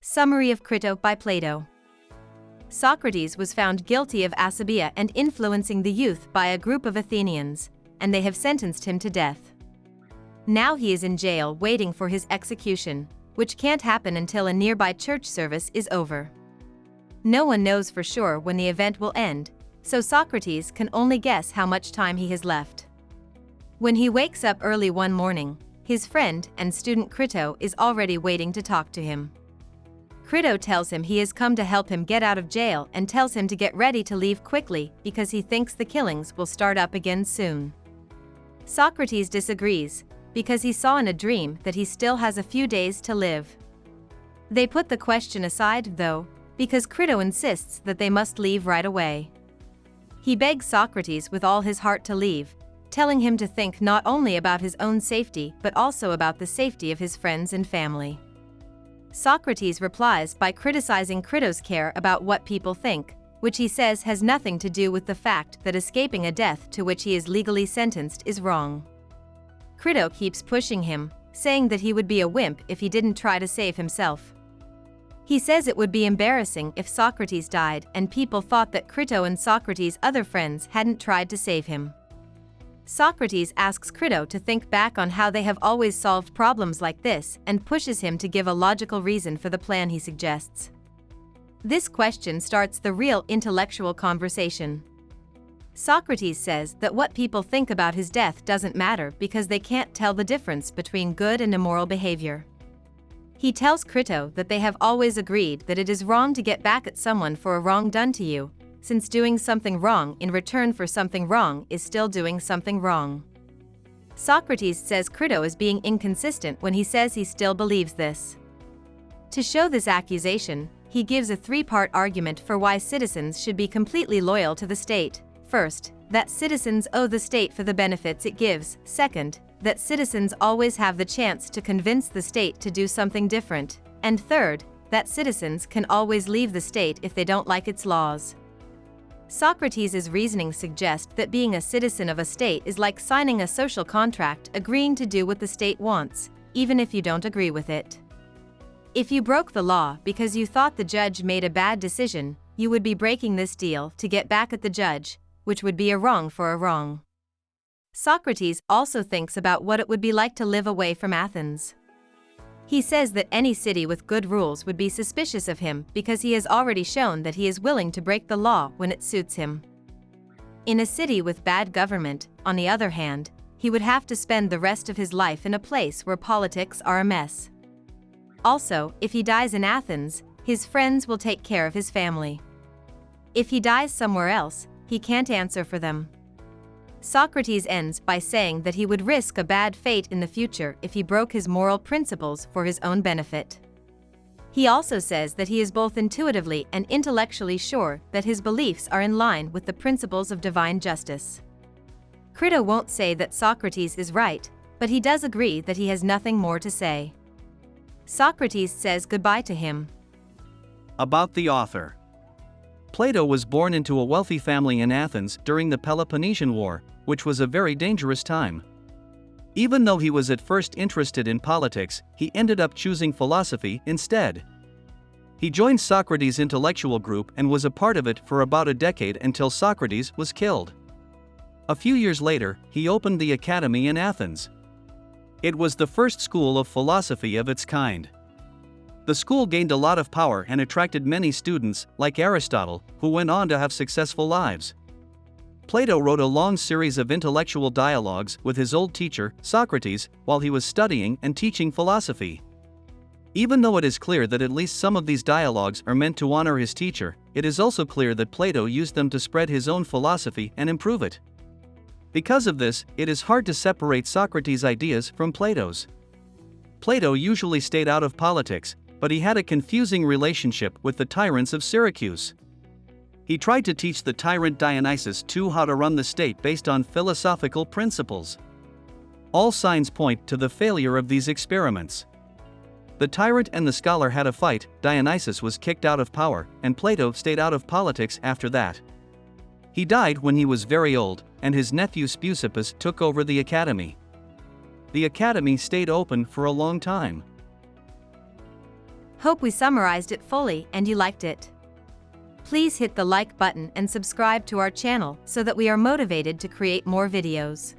Summary of Crito by Plato. Socrates was found guilty of asabia and influencing the youth by a group of Athenians, and they have sentenced him to death. Now he is in jail waiting for his execution, which can't happen until a nearby church service is over. No one knows for sure when the event will end, so Socrates can only guess how much time he has left. When he wakes up early one morning, his friend and student Crito is already waiting to talk to him. Crito tells him he has come to help him get out of jail and tells him to get ready to leave quickly because he thinks the killings will start up again soon. Socrates disagrees, because he saw in a dream that he still has a few days to live. They put the question aside, though, because Crito insists that they must leave right away. He begs Socrates with all his heart to leave, telling him to think not only about his own safety but also about the safety of his friends and family. Socrates replies by criticizing Crito's care about what people think, which he says has nothing to do with the fact that escaping a death to which he is legally sentenced is wrong. Crito keeps pushing him, saying that he would be a wimp if he didn't try to save himself. He says it would be embarrassing if Socrates died and people thought that Crito and Socrates' other friends hadn't tried to save him. Socrates asks Crito to think back on how they have always solved problems like this and pushes him to give a logical reason for the plan he suggests. This question starts the real intellectual conversation. Socrates says that what people think about his death doesn't matter because they can't tell the difference between good and immoral behavior. He tells Crito that they have always agreed that it is wrong to get back at someone for a wrong done to you, since doing something wrong in return for something wrong is still doing something wrong. Socrates says Crito is being inconsistent when he says he still believes this. To show this accusation, he gives a three-part argument for why citizens should be completely loyal to the state. First, that citizens owe the state for the benefits it gives. Second, that citizens always have the chance to convince the state to do something different. And third, that citizens can always leave the state if they don't like its laws. Socrates' reasoning suggests that being a citizen of a state is like signing a social contract agreeing to do what the state wants, even if you don't agree with it. If you broke the law because you thought the judge made a bad decision, you would be breaking this deal to get back at the judge, which would be a wrong for a wrong. Socrates also thinks about what it would be like to live away from Athens. He says that any city with good rules would be suspicious of him because he has already shown that he is willing to break the law when it suits him. In a city with bad government, on the other hand, he would have to spend the rest of his life in a place where politics are a mess. Also, if he dies in Athens, his friends will take care of his family. If he dies somewhere else, he can't answer for them. Socrates ends by saying that he would risk a bad fate in the future if he broke his moral principles for his own benefit. He also says that he is both intuitively and intellectually sure that his beliefs are in line with the principles of divine justice. Crito won't say that Socrates is right, but he does agree that he has nothing more to say. Socrates says goodbye to him. About the author. Plato was born into a wealthy family in Athens during the Peloponnesian War, which was a very dangerous time. Even though he was at first interested in politics, he ended up choosing philosophy instead. He joined Socrates' intellectual group and was a part of it for about a decade until Socrates was killed. A few years later, he opened the academy in Athens. It was the first school of philosophy of its kind. The school gained a lot of power and attracted many students, like Aristotle, who went on to have successful lives. Plato wrote a long series of intellectual dialogues with his old teacher, Socrates, while he was studying and teaching philosophy. Even though it is clear that at least some of these dialogues are meant to honor his teacher, it is also clear that Plato used them to spread his own philosophy and improve it. Because of this, it is hard to separate Socrates' ideas from Plato's. Plato usually stayed out of politics, but he had a confusing relationship with the tyrants of Syracuse. He tried to teach the tyrant Dionysus too how to run the state based on philosophical principles. All signs point to the failure of these experiments. The tyrant and the scholar had a fight, Dionysus was kicked out of power, and Plato stayed out of politics after that. He died when he was very old, and his nephew Speusippus took over the academy. The academy stayed open for a long time. Hope we summarized it fully and you liked it. Please hit the like button and subscribe to our channel so that we are motivated to create more videos.